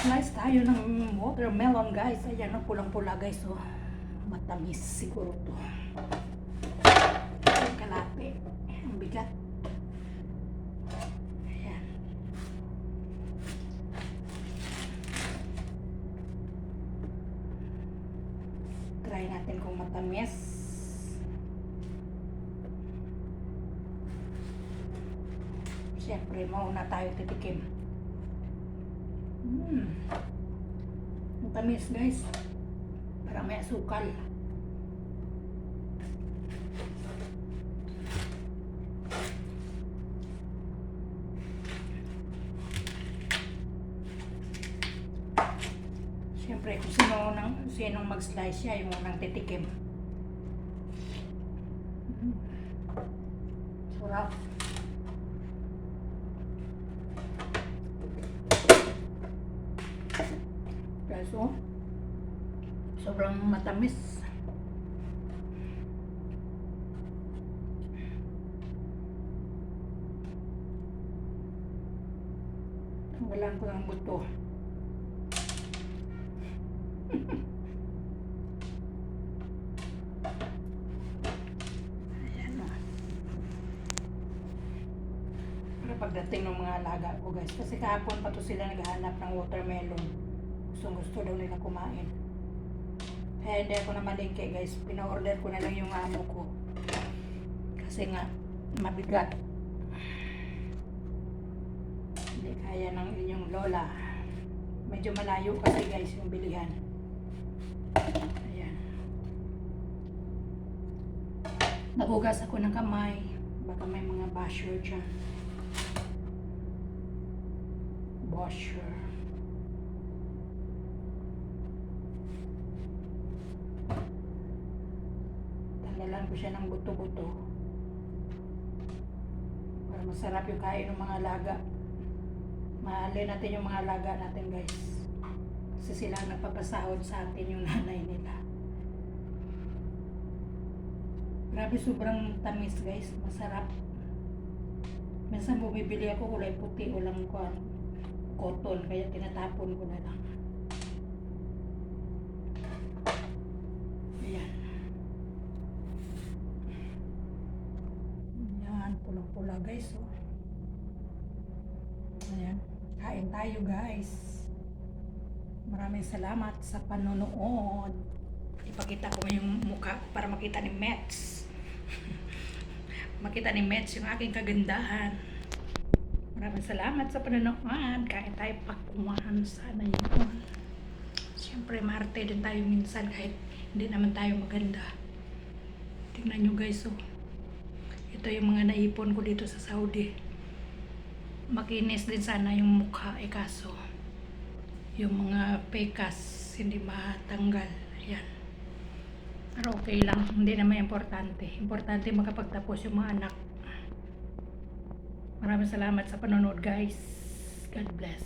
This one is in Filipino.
Mag-slice tayo ng watermelon guys. Ayan, pulang-pula guys. Oh. Matamis siguro to. Ang kalate. Ang bigat. Ayan. Try natin kung matamis. Siyempre, mauna tayo titikim. Matamis guys. Parang may asukal. Siyempre, kung sinong mag-slice siya, yung unang titikim. Sarap. Kaso, sobrang matamis. Tanggalan ko ng buto. Ayan o. Para pagdating ng mga alaga ko guys. Kasi kahapon pa to sila naghahanap ng watermelon. Gusto daw nila kumain. Kaya hindi ako na malingke guys. Pina-order ko na lang yung amo ko. Kasi nga, mabigat. Hindi kaya ng inyong lola. Medyo malayo kasi guys yung bilihan. Ayan. Nagugas ako ng kamay. Baka may mga basher dyan. Basher. Tanggalan ko siya ng buto-buto. Para masarap yung kain ng mga alaga. Mahalin natin yung mga alaga natin guys. Kasi sila ang nagpapasahod sa atin, yung nanay nila. Grabe, sobrang tamis guys. Masarap. Minsan bumibili ako kulay puti o lang cotton. Kaya tinatapon ko na lang. Ayan. Ayan, pulang-pula guys. Oh. Ayan. Kain tayo guys. Maraming salamat sa panonood. Ipakita ko yung mukha para makita ni Mets. Makita ni Mets yung aking kagandahan. Maraming salamat sa panonood. Kain tayo pakumahan sana yun. Siyempre marte din tayo minsan kahit hindi naman tayo maganda. Tingnan nyo guys oh. Ito yung mga naipon ko dito sa Saudi. Makinis din sana yung mukha kaso yung mga pekas hindi matanggal. Ayan. Pero okay lang, hindi naman importante. Importante makapagtapos yung mga anak. Maraming salamat sa panonood guys. God bless.